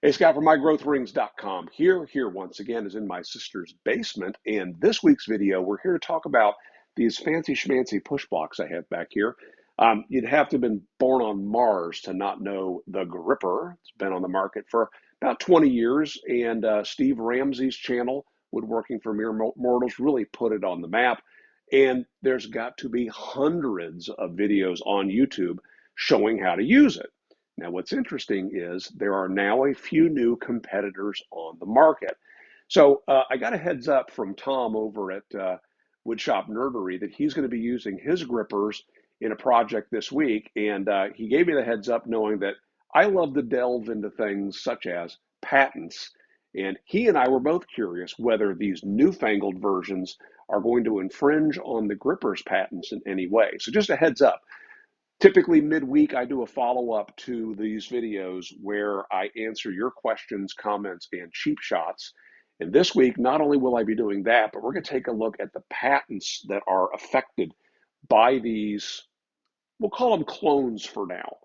Hey, Scott from MyGrowthRings.com. Here once again is in my sister's basement. And this week's video, we're here to talk about these fancy schmancy push blocks I have back here. You'd have to have been born on Mars to not know the Grr-Ripper. It's been on the market for about 20 years. And Steve Ramsey's channel, Woodworking for Mere Mortals, really put it on the map. And there's got to be hundreds of videos on YouTube showing how to use it. Now, what's interesting is there are now a few new competitors on the market. So I got a heads up from Tom over at Woodshop Nerdery that he's going to be using his grippers in a project this week. And he gave me the heads up knowing that I love to delve into things such as patents. And he and I were both curious whether these newfangled versions are going to infringe on the grippers patents in any way. So just a heads up. Typically midweek, I do a follow-up to these videos where I answer your questions, comments, and cheap shots. And this week, not only will I be doing that, but we're going to take a look at the patents that are affected by these, we'll call them clones for now.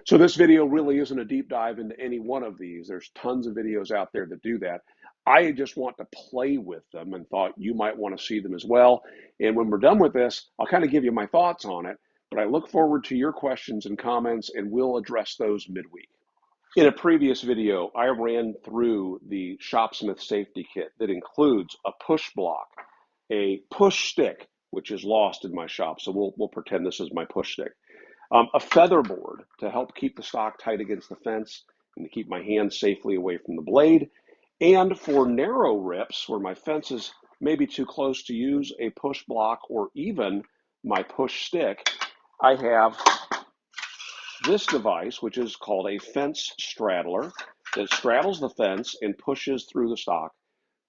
So this video really isn't a deep dive into any one of these. There's tons of videos out there that do that. I just want to play with them and thought you might want to see them as well. And when we're done with this, I'll kind of give you my thoughts on it. But I look forward to your questions and comments, and we'll address those midweek. In a previous video, I ran through the Shopsmith safety kit that includes a push block, a push stick, which is lost in my shop, so we'll pretend this is my push stick, a feather board to help keep the stock tight against the fence and to keep my hands safely away from the blade, and for narrow rips where my fence is maybe too close to use a push block or even my push stick, I have this device, which is called a fence straddler, that straddles the fence and pushes through the stock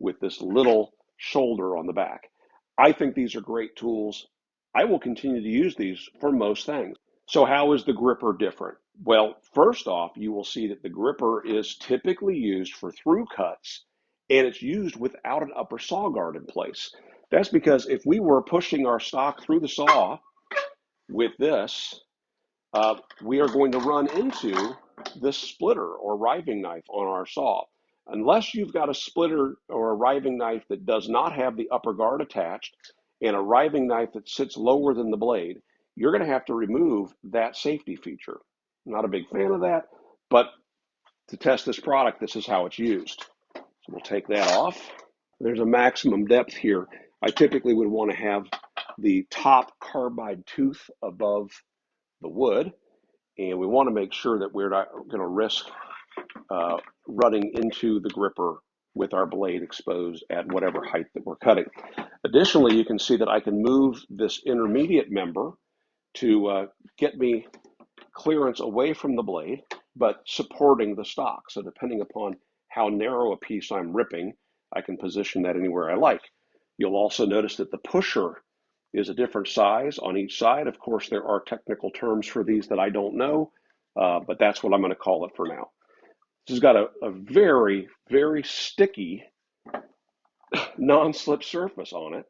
with this little shoulder on the back. I think these are great tools. I will continue to use these for most things. So how is the gripper different? Well, first off, you will see that the gripper is typically used for through cuts, and it's used without an upper saw guard in place. That's because if we were pushing our stock through the saw with this, we are going to run into this splitter or riving knife on our saw. Unless you've got a splitter or a riving knife that does not have the upper guard attached and a riving knife that sits lower than the blade, you're going to have to remove that safety feature. I'm not a big fan of that, but to test this product, this is how it's used. So we'll take that off. There's a maximum depth here. I typically would want to have the top carbide tooth above the wood, and we want to make sure that we're not going to risk running into the gripper with our blade exposed at whatever height that we're cutting. Additionally, you can see that I can move this intermediate member to get me clearance away from the blade, but supporting the stock. So depending upon how narrow a piece I'm ripping, I can position that anywhere I like. You'll also notice that the pusher is a different size on each side. Of course, there are technical terms for these that I don't know, but that's what I'm going to call it for now. This has got a very, very sticky non-slip surface on it,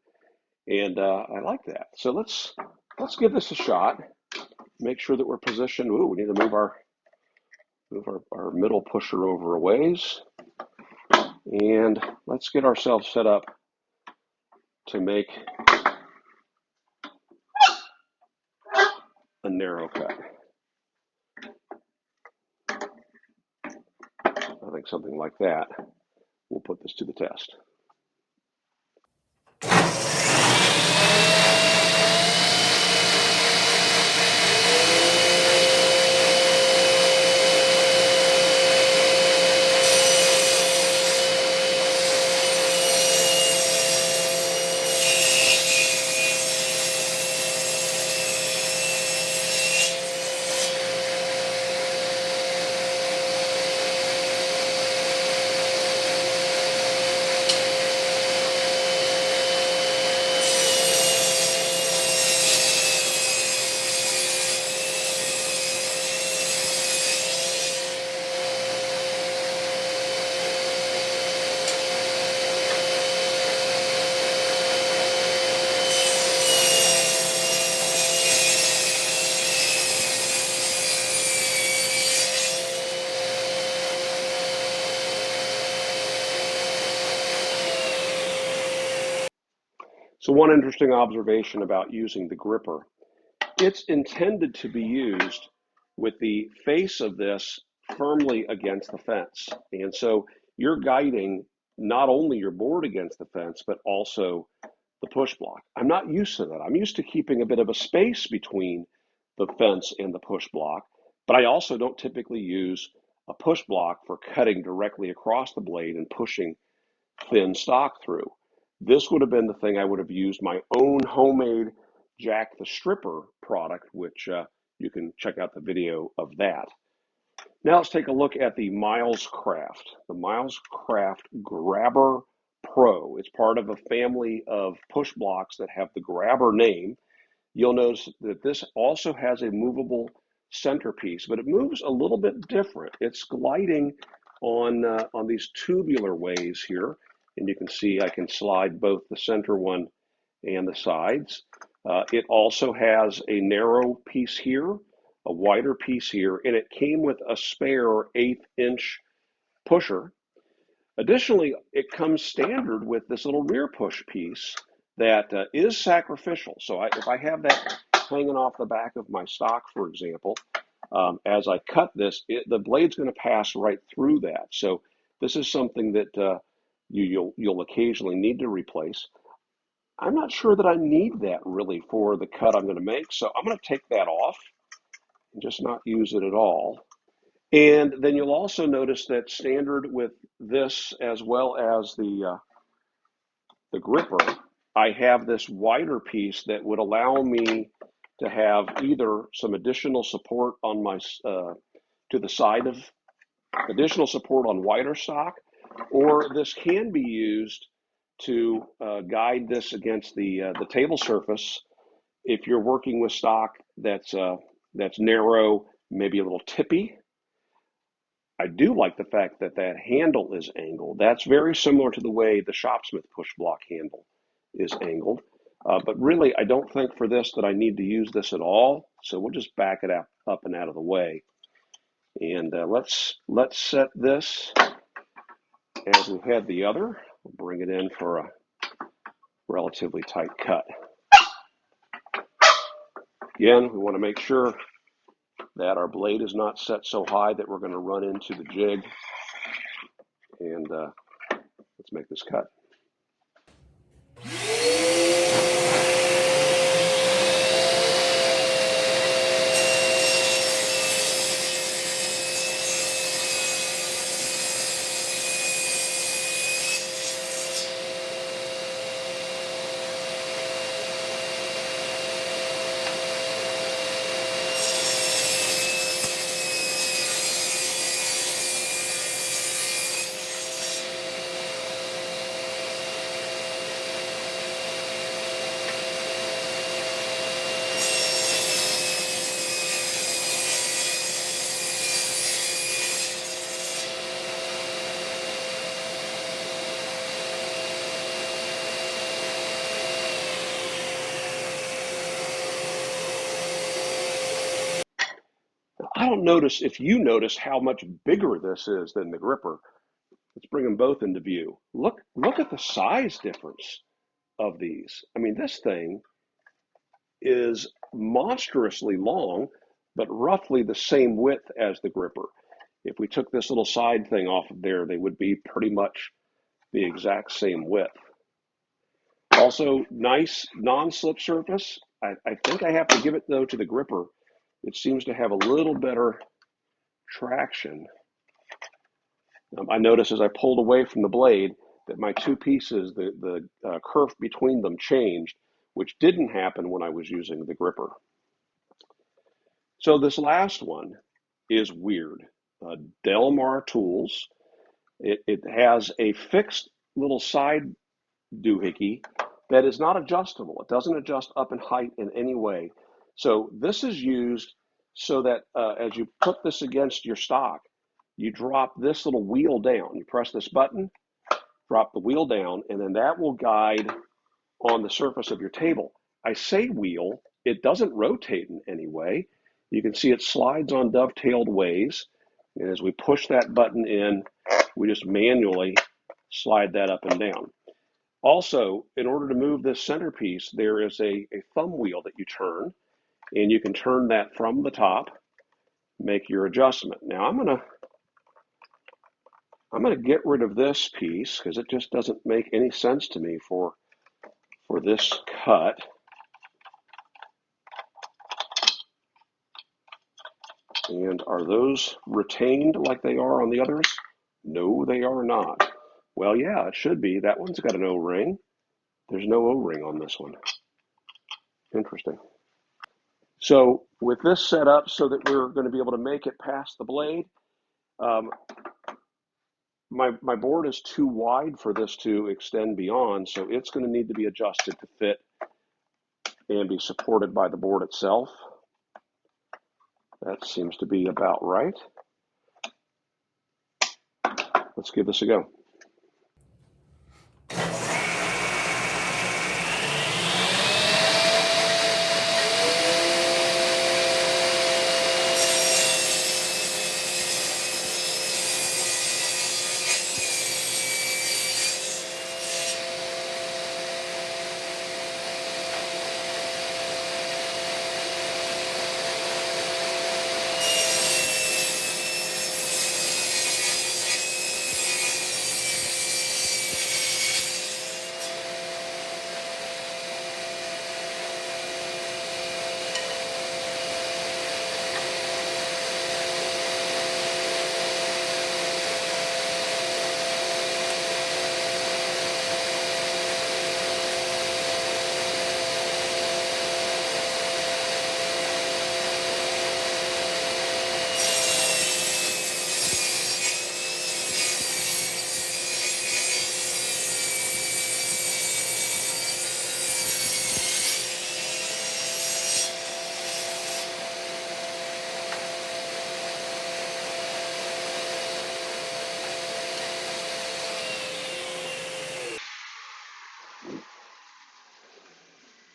and I like that. So let's give this a shot. Make sure that we're positioned. Ooh, we need to move our middle pusher over a ways, and let's get ourselves set up to make a narrow cut. I think something like that will put this to the test. So one interesting observation about using the gripper, it's intended to be used with the face of this firmly against the fence. And so you're guiding not only your board against the fence, but also the push block. I'm not used to that. I'm used to keeping a bit of a space between the fence and the push block, but I also don't typically use a push block for cutting directly across the blade and pushing thin stock through. This would have been the thing I would have used my own homemade Jack the Stripper product, which you can check out the video of that. Now let's take a look at the Miles Craft. The Miles Craft GrabberPRO. It's part of a family of push blocks that have the Grabber name. You'll notice that this also has a movable centerpiece, but it moves a little bit different. It's gliding on these tubular ways here, and you can see I can slide both the center one and the sides. It also has a narrow piece here, a wider piece here, and it came with a spare 1/8-inch pusher. Additionally, it comes standard with this little rear push piece that is sacrificial. So if I have that hanging off the back of my stock, for example, as I cut this, the blade's going to pass right through that. So this is something that you'll occasionally need to replace. I'm not sure that I need that really for the cut I'm going to make, so I'm going to take that off and just not use it at all. And then you'll also notice that standard with this as well as the gripper, I have this wider piece that would allow me to have either some additional support on my to the side of additional support on wider stock, or this can be used to guide this against the table surface if you're working with stock that's narrow, maybe a little tippy. I do like the fact that that handle is angled. That's very similar to the way the Shopsmith push block handle is angled. But really, I don't think for this that I need to use this at all. So we'll just back it up and out of the way. And let's set this as we had the other. We'll bring it in for a relatively tight cut. Again, we want to make sure that our blade is not set so high that we're going to run into the jig. And let's make this cut. I don't notice if you notice how much bigger this is than the gripper. Let's bring them both into view. Look at the size difference of these. I mean, this thing is monstrously long, but roughly the same width as the gripper. If we took this little side thing off of there, they would be pretty much the exact same width. Also, nice non-slip surface. I think I have to give it, though, to the gripper. It seems to have a little better traction. I noticed as I pulled away from the blade that my two pieces, the kerf between them changed, which didn't happen when I was using the gripper. So this last one is weird. Delmar tools. It has a fixed little side doohickey that is not adjustable. It doesn't adjust up in height in any way. So this is used so that as you put this against your stock, you drop this little wheel down. You press this button, drop the wheel down, and then that will guide on the surface of your table. I say wheel, it doesn't rotate in any way. You can see it slides on dovetailed ways. And as we push that button in, we just manually slide that up and down. Also, in order to move this centerpiece, there is a thumb wheel that you turn, and you can turn that from the top, make your adjustment. Now I'm gonna get rid of this piece because it just doesn't make any sense to me for this cut. And are those retained like they are on the others? No, they are not. Well, yeah, it should be. That one's got an O-ring. There's no O-ring on this one. Interesting. So with this set up so that we're going to be able to make it past the blade, um, my board is too wide for this to extend beyond, so it's going to need to be adjusted to fit and be supported by the board itself. That seems to be about right. Let's give this a go.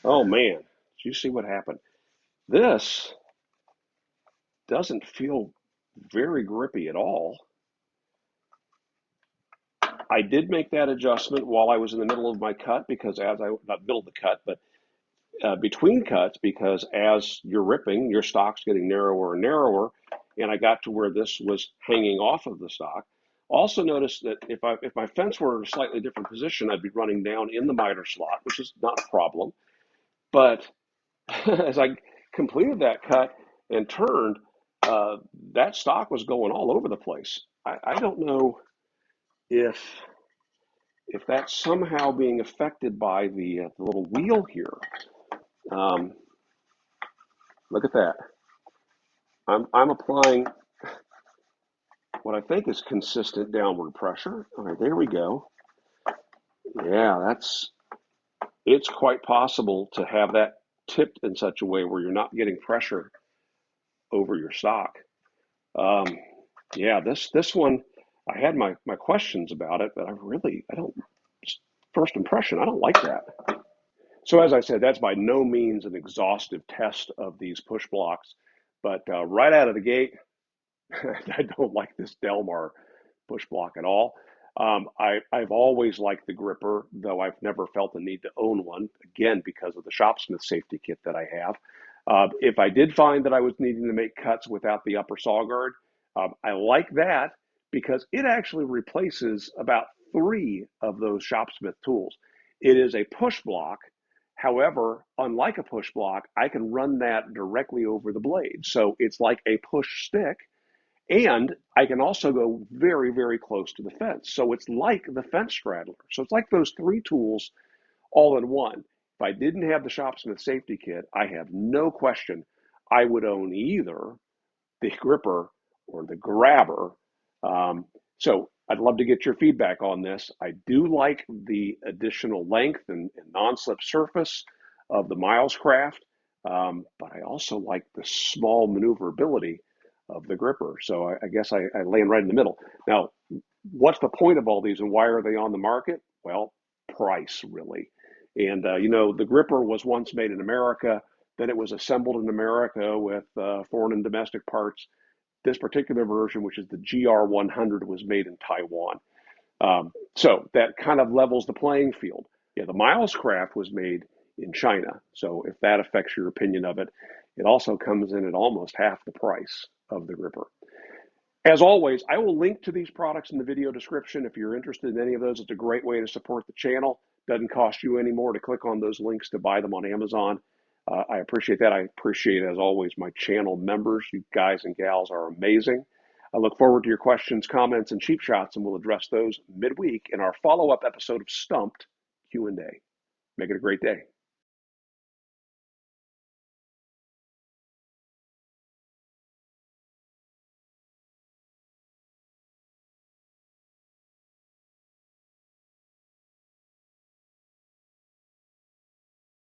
Oh man, did you see what happened? This doesn't feel very grippy at all. I did make that adjustment while I was in the middle of my cut because not middle of the cut, but between cuts, because as you're ripping, your stock's getting narrower and narrower, and I got to where this was hanging off of the stock. Also notice that if my fence were in a slightly different position, I'd be running down in the miter slot, which is not a problem. But as I completed that cut and turned, that stock was going all over the place. I don't know if that's somehow being affected by the little wheel here. Um, Look at that. I'm applying what I think is consistent downward pressure. All right, there we go. Yeah, it's quite possible to have that tipped in such a way where you're not getting pressure over your stock. Um, yeah, this one, I had my questions about it, but I don't, first impression, I don't like that. So as I said, that's by no means an exhaustive test of these push blocks, but right out of the gate, I don't like this Delmar push block at all. I've always liked the Grr-Ripper, though I've never felt the need to own one, again, because of the Shopsmith safety kit that I have. If I did find that I was needing to make cuts without the upper saw guard, I like that because it actually replaces about 3 of those Shopsmith tools. It is a push block. However, unlike a push block, I can run that directly over the blade. So it's like a push stick, and I can also go very, very close to the fence. So it's like the fence straddler. So it's like those 3 tools all in one. If I didn't have the Shopsmith safety kit, I have no question I would own either the Grr-Ripper or the Grabber. So I'd love to get your feedback on this. I do like the additional length and non-slip surface of the Milescraft, but I also like the small maneuverability of the Grr-Ripper. So I guess I land right in the middle. Now, what's the point of all these and why are they on the market? Well, price, really. And, the Grr-Ripper was once made in America, then it was assembled in America with foreign and domestic parts. This particular version, which is the GR100, was made in Taiwan. So that kind of levels the playing field. Yeah, the Miles craft was made in China. So if that affects your opinion of it, it also comes in at almost half the price of the Gripper. As always, I will link to these products in the video description. If you're interested in any of those, it's a great way to support the channel. Doesn't cost you any more to click on those links to buy them on Amazon. I appreciate that. I appreciate, as always, my channel members. You guys and gals are amazing. I look forward to your questions, comments, and cheap shots, and we'll address those midweek in our follow-up episode of Stumped Q&A. Make it a great day.